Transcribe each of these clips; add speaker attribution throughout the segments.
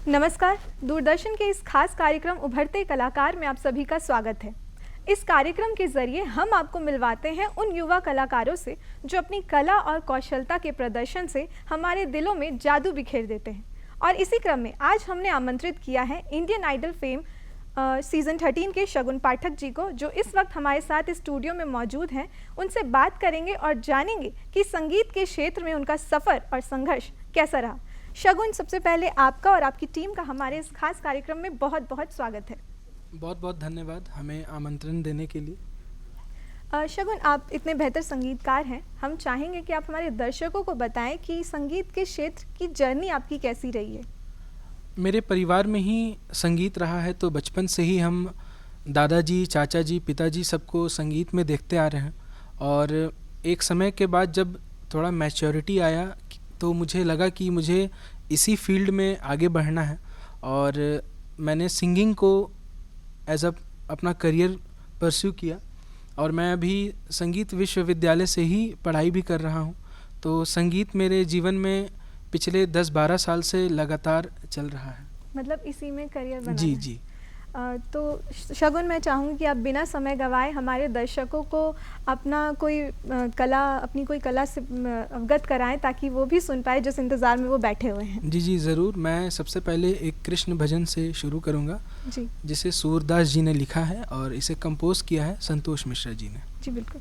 Speaker 1: नमस्कार। दूरदर्शन के इस खास कार्यक्रम उभरते कलाकार में आप सभी का स्वागत है। इस कार्यक्रम के जरिए हम आपको मिलवाते हैं उन युवा कलाकारों से जो अपनी कला और कौशलता के प्रदर्शन से हमारे दिलों में जादू बिखेर देते हैं। और इसी क्रम में आज हमने आमंत्रित किया है इंडियन आइडल फेम सीज़न 13 के शगुन पाठक जी को, जो इस वक्त हमारे साथ इस स्टूडियो में मौजूद हैं। उनसे बात करेंगे और जानेंगे कि संगीत के क्षेत्र में उनका सफ़र और संघर्ष कैसा रहा। शगुन, सबसे पहले आपका और आपकी टीम का हमारे इस खास कार्यक्रम में बहुत बहुत स्वागत है।
Speaker 2: बहुत बहुत धन्यवाद हमें आमंत्रण देने के लिए।
Speaker 1: शगुन, आप इतने बेहतर संगीतकार हैं, हम चाहेंगे कि आप हमारे दर्शकों को बताएं कि संगीत के क्षेत्र की जर्नी आपकी कैसी रही है।
Speaker 2: मेरे परिवार में ही संगीत रहा है, तो बचपन से ही हम दादाजी, चाचा जी, पिताजी सबको संगीत में देखते आ रहे हैं। और एक समय के बाद जब थोड़ा मैच्योरिटी आया तो मुझे लगा कि मुझे इसी फील्ड में आगे बढ़ना है, और मैंने सिंगिंग को एज अपना करियर परस्यू किया। और मैं अभी संगीत विश्वविद्यालय से ही पढ़ाई भी कर रहा हूँ। तो संगीत मेरे जीवन में पिछले 10-12 साल से लगातार चल रहा है।
Speaker 1: मतलब इसी में करियर बना
Speaker 2: जी
Speaker 1: है।
Speaker 2: जी।
Speaker 1: तो शगुन, मैं चाहूँगी कि आप बिना समय गवाए हमारे दर्शकों को अपनी कोई कला से अवगत कराएं, ताकि वो भी सुन पाए जिस इंतज़ार में वो बैठे हुए हैं।
Speaker 2: जी जी ज़रूर। मैं सबसे पहले एक कृष्ण भजन से शुरू करूँगा
Speaker 1: जी
Speaker 2: जिसे सूरदास जी ने लिखा है और इसे कंपोज किया है संतोष मिश्रा जी ने।
Speaker 1: जी बिल्कुल।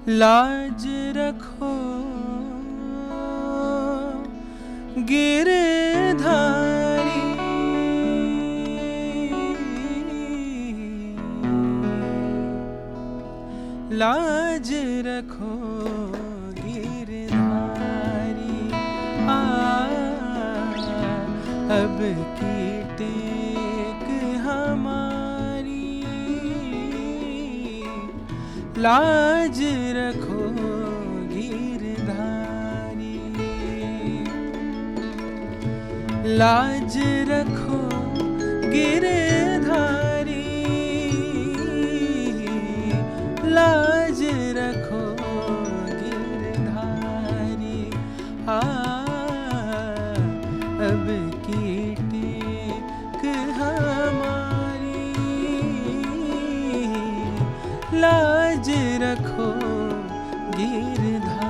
Speaker 2: लाज रखो गिरधारी, लाज रखो गिरधारी, अब की टेक हमारी, लाज रखो गिरधारी, लाज रखो गिरधारी, लाज रखो गिरधारी, अब की टेक हमारी, लाज रखो गिरधारी।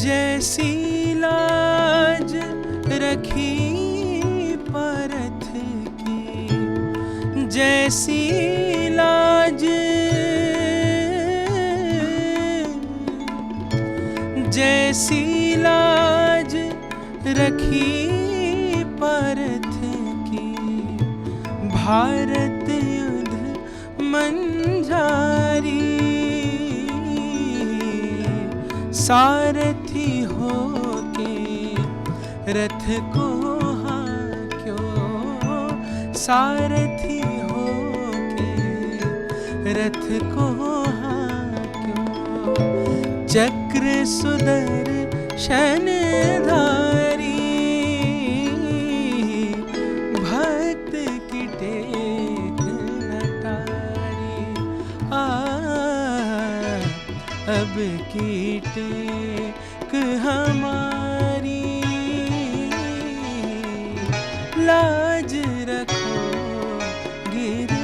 Speaker 2: जैसी लाज रखी परथ की, जैसी लाज, जैसी लाज रखी परथ की, भारत युद्ध मंझारी, सारथी हो के रथ को हांक्यो, सारथी हो के रथ को हांक्यो, चक्र सुदर्शनधारी, भक्त की टेक नटारी, अब की टेक हमारी, लाज रखो गिरधारी।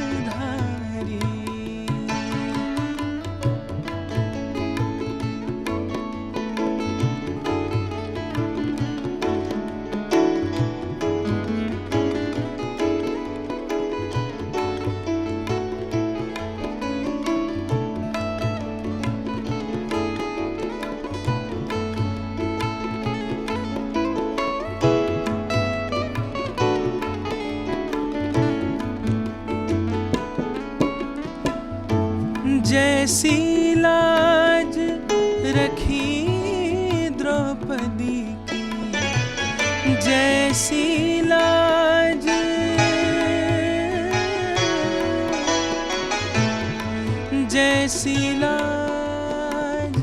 Speaker 2: जैसी लाज रखी द्रौपदी की, जैसी लाज, जैसी लाज,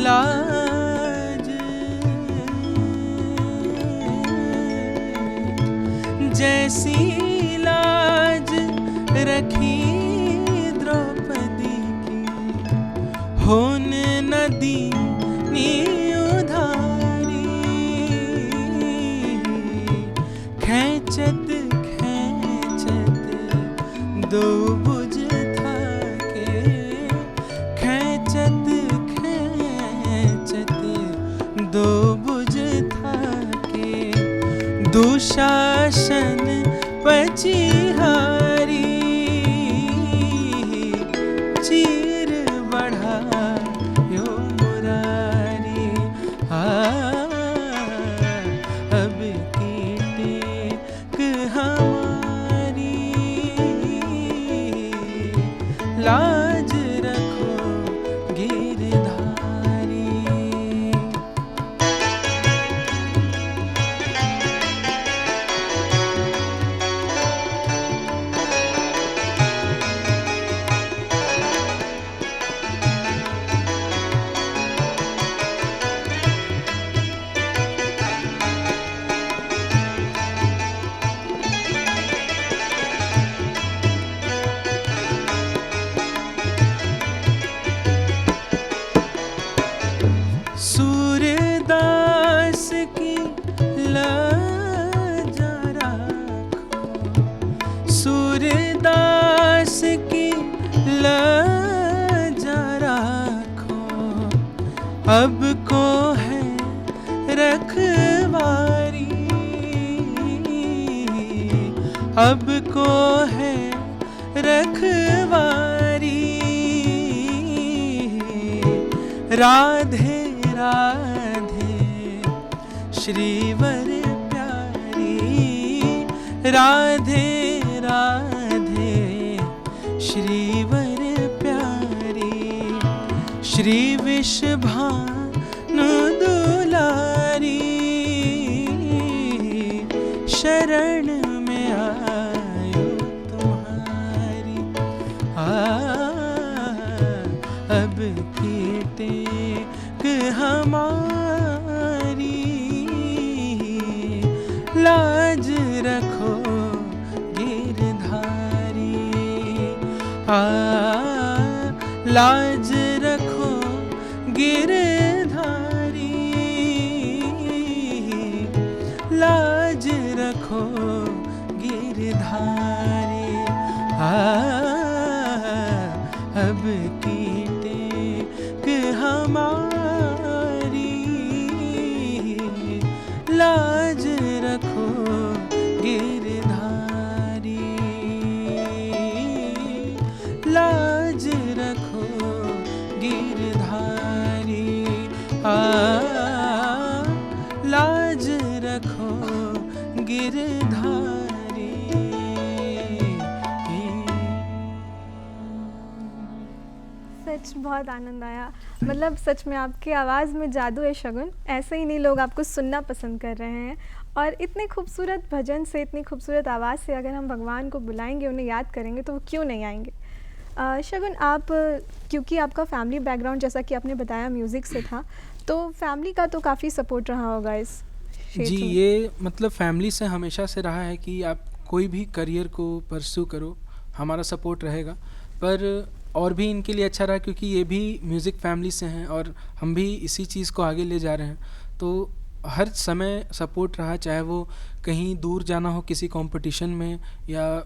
Speaker 2: लाज, जैसी लाज रखी होने नदी नी उधारी। खैचत खैचत दो बुझ था के, खैचत खैचत दो बुझ था के, दुशासन पचिहारी। चीर बढ़ा यो मुरारी, अब की टेक हमारी। लाज रखो गिरधारी। सूरदास की लाजा राखो, सूरदास की लाजा राखो। अब को है रखवारी, अब को है रखवारी। राधे राधे श्रीवर प्यारी, राधे राधे श्रीवर प्यारी। श्री विषभानु दुलारी, शरण में आयो तुम्हारी। अब की टेक हमारी। लाज रखो गिरधारी। लाज रखो गिरधारी। लाज रखो गिरधारी। अब की टेक हमारी। लाज रखो गिरधारी। लाज रखो गिरधारी। लाज रखो गिरधारी।
Speaker 1: सच बहुत आनंद आया। मतलब सच में आपकी आवाज़ में जादू है शगुन। ऐसे ही नहीं लोग आपको सुनना पसंद कर रहे हैं। और इतने खूबसूरत भजन से, इतनी खूबसूरत आवाज़ से अगर हम भगवान को बुलाएंगे, उन्हें याद करेंगे, तो वो क्यों नहीं आएंगे। शगुन, आप क्योंकि आपका फैमिली बैकग्राउंड जैसा कि आपने बताया म्यूज़िक से था, तो फैमिली का तो काफ़ी सपोर्ट रहा होगा इस क्षेत्र
Speaker 2: जी।
Speaker 1: में।
Speaker 2: ये मतलब फैमिली से हमेशा से रहा है कि आप कोई भी करियर को परस्यू करो, हमारा सपोर्ट रहेगा। पर और भी इनके लिए अच्छा रहा क्योंकि ये भी म्यूज़िक फैमिली से हैं और हम भी इसी चीज़ को आगे ले जा रहे हैं। तो हर समय सपोर्ट रहा, चाहे वो कहीं दूर जाना हो किसी कंपटीशन में, या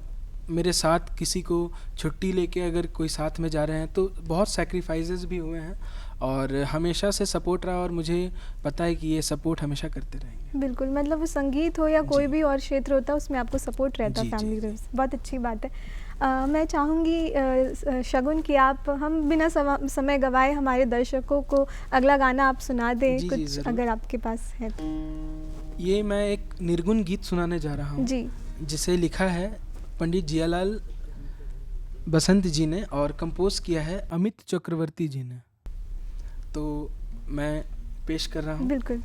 Speaker 2: मेरे साथ किसी को छुट्टी लेके अगर कोई साथ में जा रहे हैं, तो बहुत सैक्रिफाइसेस भी हुए हैं और हमेशा से सपोर्ट रहा, और मुझे पता है कि ये सपोर्ट हमेशा करते रहेंगे।
Speaker 1: बिल्कुल, मतलब वो संगीत हो या कोई
Speaker 2: जी।
Speaker 1: भी और क्षेत्र होता है, उसमें आपको सपोर्ट रहता है
Speaker 2: जी, जी,
Speaker 1: फैमिली की
Speaker 2: जी।
Speaker 1: तरफ से। बहुत अच्छी बात है। मैं चाहूँगी शगुन कि आप हम बिना समय गवाए हमारे दर्शकों को अगला गाना आप सुना दें,
Speaker 2: जी, जी,
Speaker 1: कुछ
Speaker 2: ज़रूर।
Speaker 1: अगर आपके पास है तो।
Speaker 2: ये मैं एक निर्गुण गीत सुनाने जा रहा हूँ,
Speaker 1: जी।
Speaker 2: जिसे लिखा है पंडित जियालाल बसंत जी ने और कंपोज किया है अमित चक्रवर्ती जी ने। तो मैं पेश कर रहा हूँ।
Speaker 1: बिल्कुल।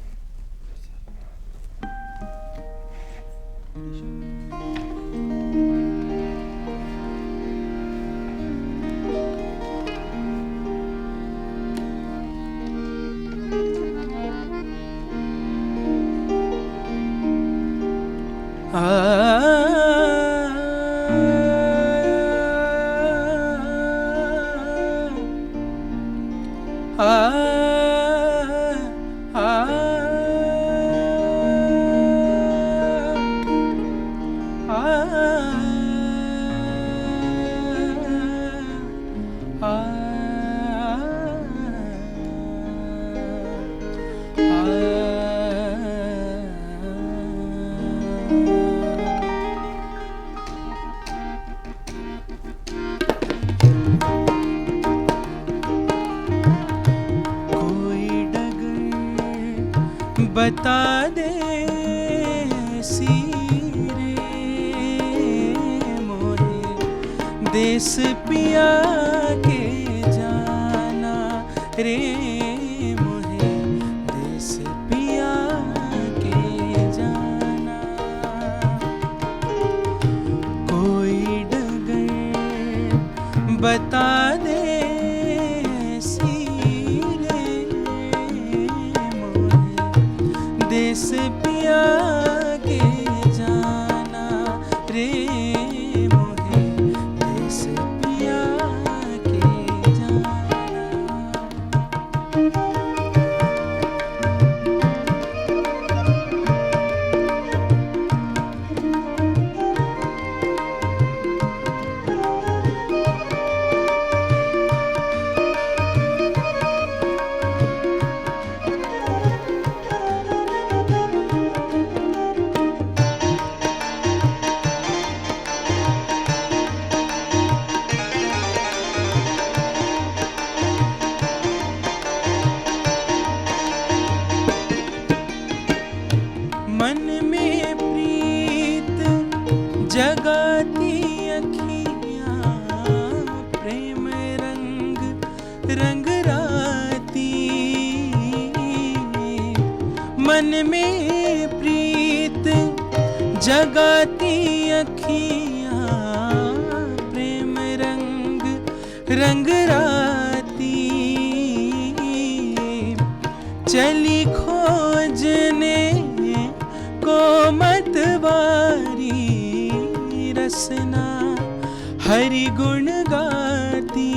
Speaker 2: बता दे सीरे मोरे देश पिया के जाना रे मोहे देश पिया के जाना। कोई डगर बता दे देश पिया के जाना रे मोहे देश पिया के जाना। मन में प्रीत जगाती अखियाँ प्रेम रंग रंग राती। मन में प्रीत जगाती अखियाँ प्रेम रंग रंग राती। चली खोजने को मतवारी रसना हरि गुण गाती।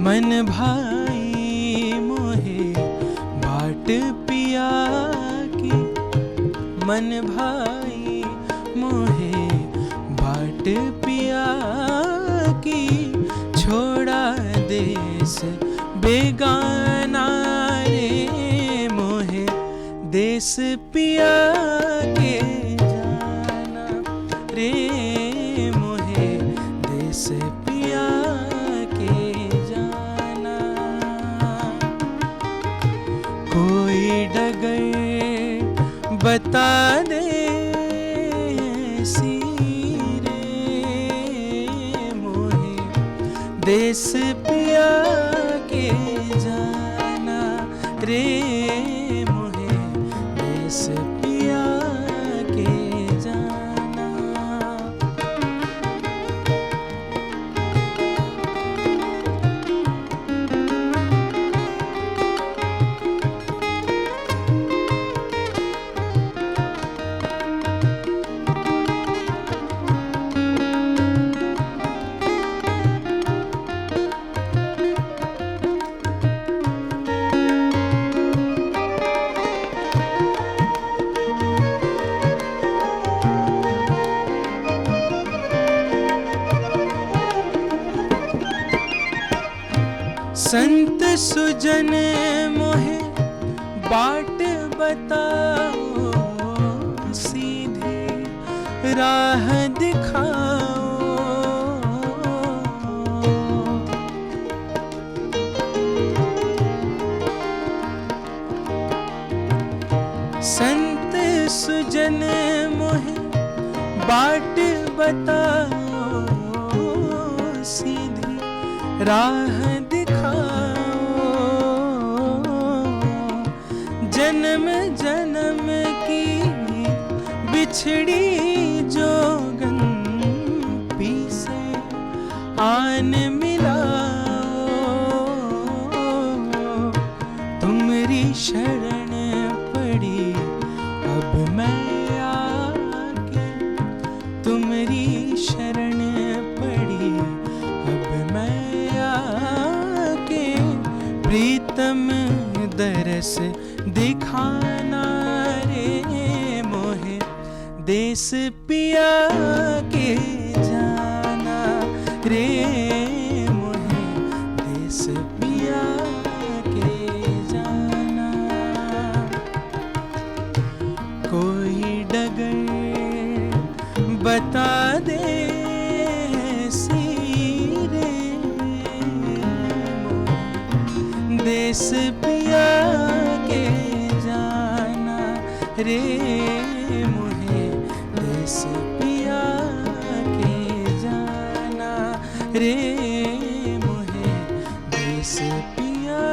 Speaker 2: मन भाई मोहे बाट पिया की मन भाई मोहे बाट पिया की छोड़ा देश बेगाना रे मोहे देश पिया के जाना रे मोहे देश पिया के जाना। कोई डगर बता दे सीरे मोहे देश पिया के जाना रे मोहे देश पिया के जाना। संत सुजन मोहे बाट बताओ, सीधी राह दिखाओ। संत सुजन मोहे बाट बताओ, सीधी राह दिखाओ। जन्म जन्म की बिछड़ी जोगन पीसे आन मिलाओ। तुमरी शरण पड़ी अब मैं आके, तुमरी शरण पड़ी अब मैं आके। प्रीतम दरस दिखाना रे मोहे, देश पिया के जाना रे मोहे, देश पिया के जाना। कोई डगर बता दे सीरे मोहे, देश पिया के जाना रे मोहे, देश पिया के जाना रे मोहे, देश पिया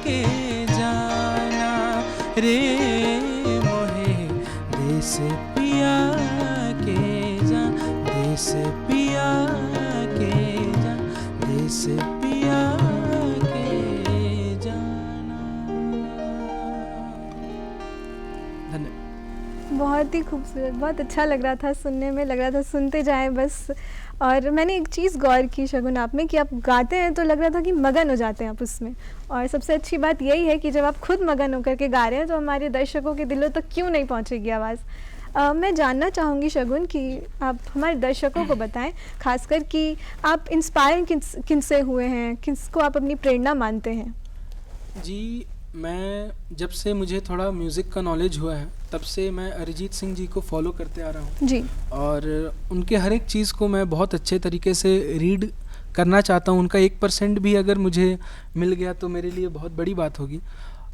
Speaker 2: के जाना रे मोहे, देश पिया के जा, देश पिया के जा, देश पिया के जाना। धन्यवाद।
Speaker 1: बहुत ही खूबसूरत, बहुत अच्छा लग रहा था सुनने में, लग रहा था सुनते जाएं बस। और मैंने एक चीज़ गौर की शगुन आप में कि आप गाते हैं तो लग रहा था कि मगन हो जाते हैं आप उसमें। और सबसे अच्छी बात यही है कि जब आप खुद मगन होकर के गा रहे हैं तो हमारे दर्शकों के दिलों तक क्यों नहीं पहुंचेगी आवाज़। मैं जानना चाहूँगी शगुन कि आप हमारे दर्शकों को बताएं, खासकर कि आप इंस्पायर किनसे हुए हैं, किसको आप अपनी प्रेरणा मानते हैं।
Speaker 2: जी, मैं जब से मुझे थोड़ा म्यूज़िक का नॉलेज हुआ है तब से मैं अरिजीत सिंह जी को फॉलो करते आ रहा हूँ
Speaker 1: जी।
Speaker 2: और उनके हर एक चीज़ को मैं बहुत अच्छे तरीके से रीड करना चाहता हूँ। उनका 1% भी अगर मुझे मिल गया तो मेरे लिए बहुत बड़ी बात होगी।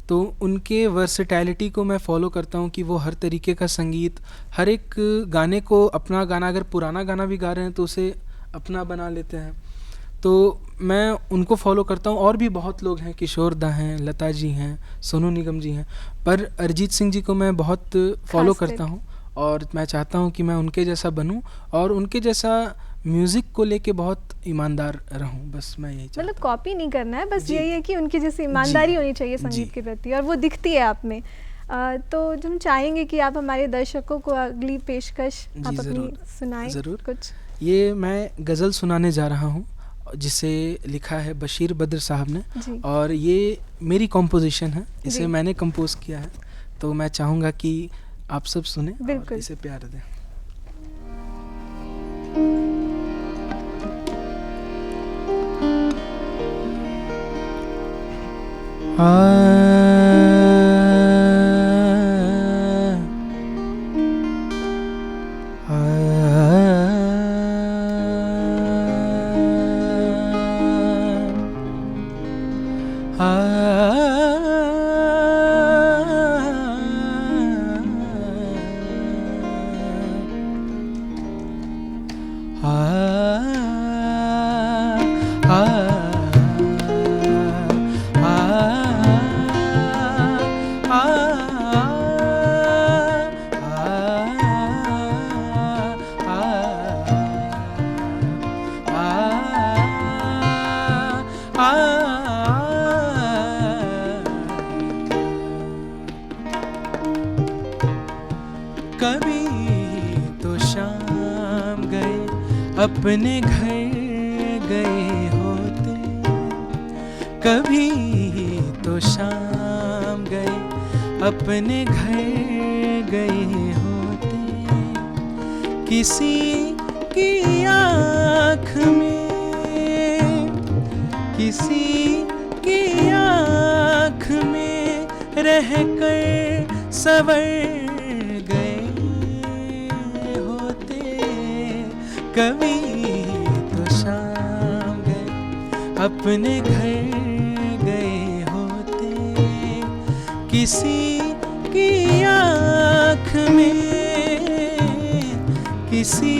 Speaker 2: तो उनके वर्सेटैलिटी को मैं फॉलो करता हूँ कि वो हर तरीके का संगीत, हर एक गाने को अपना गाना, अगर पुराना गाना भी गा रहे हैं तो उसे अपना बना लेते हैं। तो मैं उनको फॉलो करता हूँ। और भी बहुत लोग हैं, किशोर दा हैं, लता जी हैं, सोनू निगम जी हैं, पर अरिजीत सिंह जी को मैं बहुत फॉलो करता हूँ और मैं चाहता हूँ कि मैं उनके जैसा बनूँ और उनके जैसा म्यूज़िक को लेके बहुत ईमानदार रहूँ। बस मैं यही चाहता हूँ।
Speaker 1: मतलब कॉपी नहीं करना है, बस यही है कि उनकी जैसी ईमानदारी होनी चाहिए संगीत के प्रति, और वो दिखती है आप में। तो हम चाहेंगे कि आप हमारे दर्शकों को अगली पेशकश आप अपनी सुनाएं।
Speaker 2: ज़रूर।
Speaker 1: कुछ
Speaker 2: ये मैं गज़ल सुनाने जा रहा हूँ जिसे लिखा है बशीर बद्र साहब ने, और ये मेरी कॉम्पोजिशन है, इसे मैंने कंपोज किया है। तो मैं चाहूँगा कि आप सब सुने और इसे प्यार दें। कभी तो शाम गए अपने घर गए होते, कभी तो शाम गए अपने घर गए होते, किसी की आँख में किसी रह कर सवर गए होते, कभी तो शाम गए अपने घर गए होते, किसी की आँख में, किसी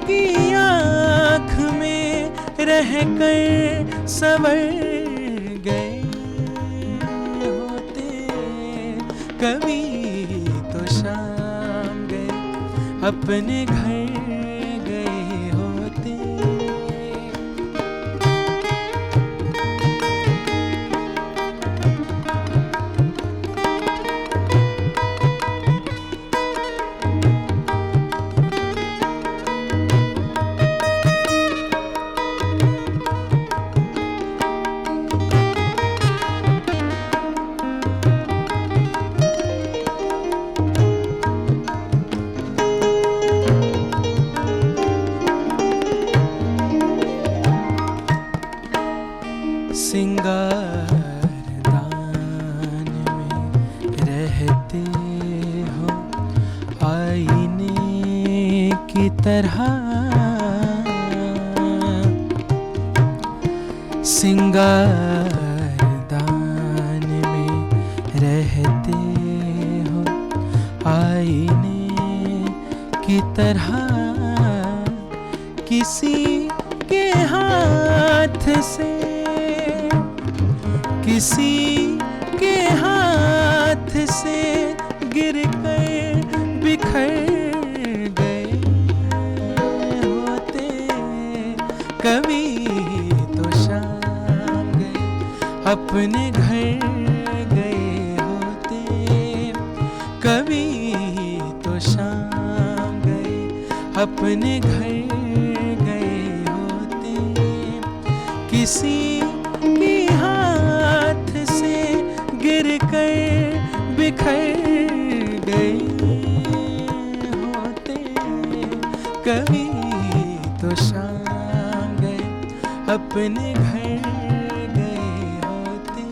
Speaker 2: की आँख में रह कर सवर गए होते, कभी तो शाम गए अपने घर गए होते। सिंगारदान में रहते हो आईने की तरह, सिंगारदान में रहते हो आईने की तरह, किसी के हाथ से, किसी के हाथ से गिर कर बिखर गए होते, कभी तो शाम गए अपने घर गए होते, कभी तो शाम गए अपने घर गए होते, किसी की हाथ से गिर कर बिखर गए होते, कभी तो शाम गए अपने घर गए होते।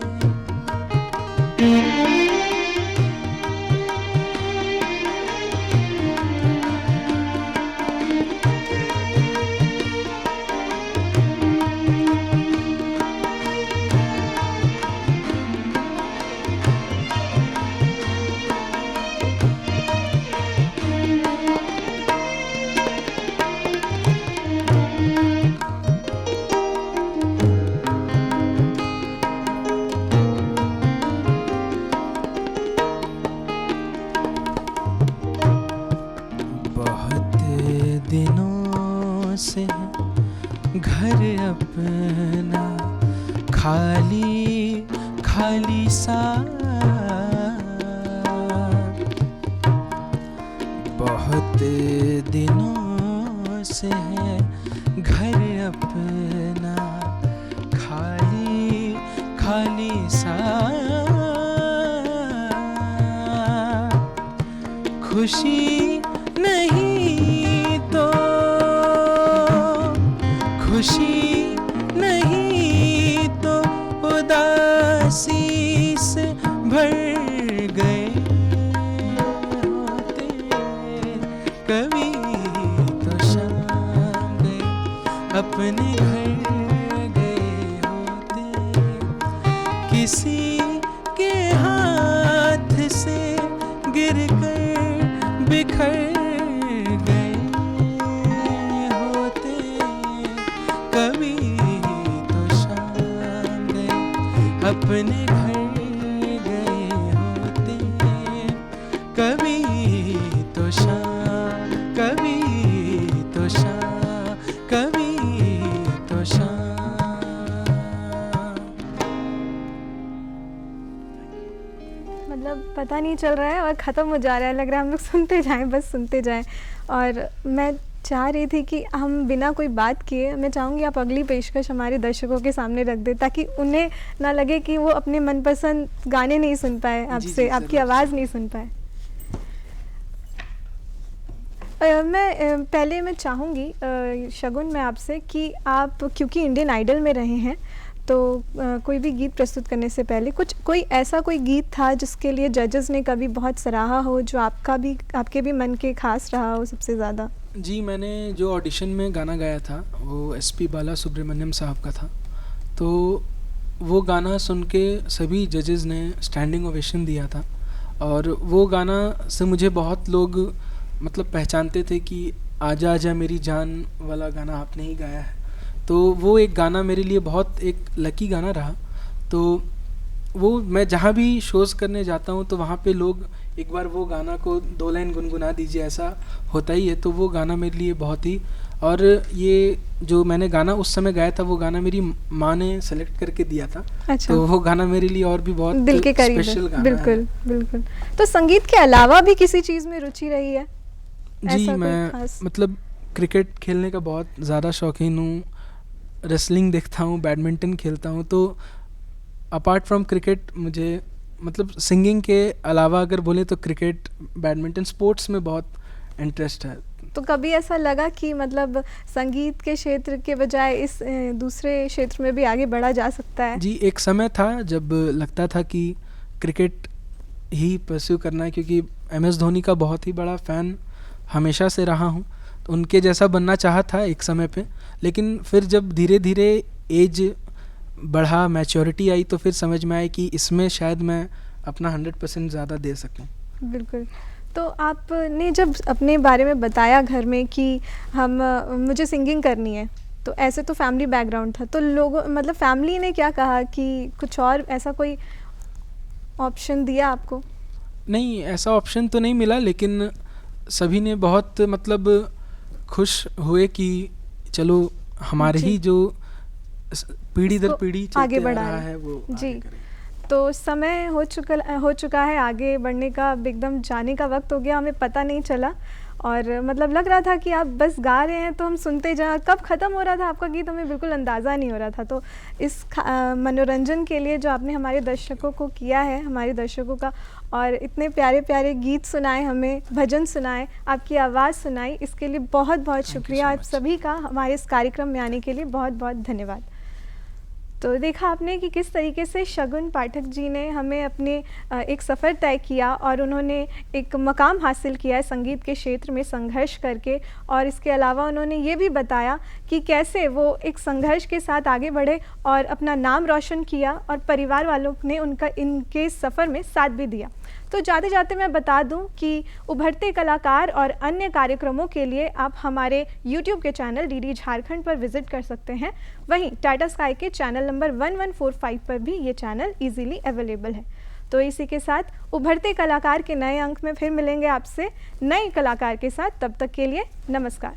Speaker 2: दिनों से घर अपना खाली खाली सा, बहुत दिनों से है घर अपना खाली खाली सा, खुशी नहीं तो, खुशी नहीं तो उदासी से भर गए होते, कभी तो शाम गए अपने घर गए होते, किसी के हाथ से गिर कर बिखर गए होते, कभी तो शाम गए अपने घर गए होते, कभी तो शाम, कभी तो शाम, कभी तो शाम।
Speaker 1: मतलब पता नहीं चल रहा है और ख़त्म हो जा रहा है, लग रहा है हम लोग सुनते जाएं, बस सुनते जाएं। और मैं चाह रही थी कि हम बिना कोई बात किए, मैं चाहूँगी आप अगली पेशकश हमारे दर्शकों के सामने रख दें, ताकि उन्हें ना लगे कि वो अपने मनपसंद गाने नहीं सुन पाए आपसे, आपकी आवाज़ नहीं सुन पाए। मैं चाहूँगी शगुन मैं आपसे कि आप क्योंकि इंडियन आइडल में रहे हैं, तो कोई भी गीत प्रस्तुत करने से पहले कोई गीत था जिसके लिए जजेस ने कभी बहुत सराहा हो, जो आपके भी मन के खास रहा हो सबसे ज़्यादा?
Speaker 2: जी, मैंने जो ऑडिशन में गाना गाया था वो एसपी बाला सुब्रमण्यम साहब का था। तो वो गाना सुन के सभी जजेस ने स्टैंडिंग ओवेशन दिया था, और वो गाना से मुझे बहुत लोग मतलब पहचानते थे कि आजा आजा मेरी जान वाला गाना आपने ही गाया है। तो वो एक गाना मेरे लिए बहुत एक लकी गाना रहा। तो वो मैं जहाँ भी शोज़ करने जाता हूँ तो वहाँ पे लोग एक बार वो गाना को 2 लाइन गुनगुना दीजिए, ऐसा होता ही है। तो वो गाना मेरे लिए बहुत ही, और ये जो मैंने गाना उस समय गाया था वो गाना मेरी माँ ने सेलेक्ट करके दिया था।
Speaker 1: अच्छा।
Speaker 2: तो वो गाना मेरे लिए और भी बहुत
Speaker 1: दिल के करीब
Speaker 2: स्पेशल गाना
Speaker 1: बिल्कुल
Speaker 2: है।
Speaker 1: बिल्कुल। तो संगीत के अलावा भी किसी चीज़ में रुचि रही है?
Speaker 2: जी, मैं मतलब क्रिकेट खेलने का बहुत ज़्यादा शौकीन हूँ, रेसलिंग देखता हूँ, बैडमिंटन खेलता हूँ। तो अपार्ट फ्रॉम क्रिकेट मुझे मतलब सिंगिंग के अलावा अगर बोले तो क्रिकेट, बैडमिंटन, स्पोर्ट्स में बहुत इंटरेस्ट है।
Speaker 1: तो कभी ऐसा लगा कि मतलब संगीत के क्षेत्र के बजाय इस दूसरे क्षेत्र में भी आगे बढ़ा जा सकता है?
Speaker 2: जी, एक समय था जब लगता था कि क्रिकेट ही परस्यू करना है, क्योंकि MS धोनी का बहुत ही बड़ा फ़ैन हमेशा से रहा हूँ। तो उनके जैसा बनना चाहा था एक समय पे, लेकिन फिर जब धीरे धीरे एज बढ़ा, मैच्योरिटी आई, तो फिर समझ में आया कि इसमें शायद मैं अपना 100% ज़्यादा दे सकूं।
Speaker 1: बिल्कुल। तो आपने जब अपने बारे में बताया घर में कि मुझे सिंगिंग करनी है, तो ऐसे तो फैमिली बैकग्राउंड था, तो लोगों मतलब फैमिली ने क्या कहा कि कुछ और ऐसा कोई ऑप्शन दिया आपको?
Speaker 2: नहीं, ऐसा ऑप्शन तो नहीं मिला, लेकिन सभी ने बहुत मतलब खुश हुए कि चलो हमारे ही जो पीढ़ी दर पीढ़ी
Speaker 1: आगे बढ़ा
Speaker 2: रहा है वो
Speaker 1: जी। तो समय हो चुका है आगे बढ़ने का, अब एकदम जाने का वक्त हो गया, हमें पता नहीं चला। और मतलब लग रहा था कि आप बस गा रहे हैं तो हम सुनते जाएं, कब ख़त्म हो रहा था आपका गीत हमें बिल्कुल अंदाज़ा नहीं हो रहा था। तो इस मनोरंजन के लिए जो आपने हमारे दर्शकों को किया है, हमारे दर्शकों का, और इतने प्यारे प्यारे गीत सुनाए, हमें भजन सुनाए, आपकी आवाज़ सुनाई, इसके लिए बहुत बहुत शुक्रिया आप सभी का। हमारे इस कार्यक्रम में आने के लिए बहुत बहुत धन्यवाद। तो देखा आपने कि किस तरीके से शगुन पाठक जी ने हमें अपने एक सफ़र तय किया और उन्होंने एक मकाम हासिल किया है संगीत के क्षेत्र में संघर्ष करके, और इसके अलावा उन्होंने ये भी बताया कि कैसे वो एक संघर्ष के साथ आगे बढ़े और अपना नाम रोशन किया, और परिवार वालों ने इनके सफ़र में साथ भी दिया। तो जाते जाते मैं बता दूं कि उभरते कलाकार और अन्य कार्यक्रमों के लिए आप हमारे YouTube के चैनल DD झारखंड पर विजिट कर सकते हैं। वहीं टाटा स्काई के चैनल नंबर 1145 पर भी ये चैनल इजीली अवेलेबल है। तो इसी के साथ उभरते कलाकार के नए अंक में फिर मिलेंगे आपसे नए कलाकार के साथ। तब तक के लिए नमस्कार।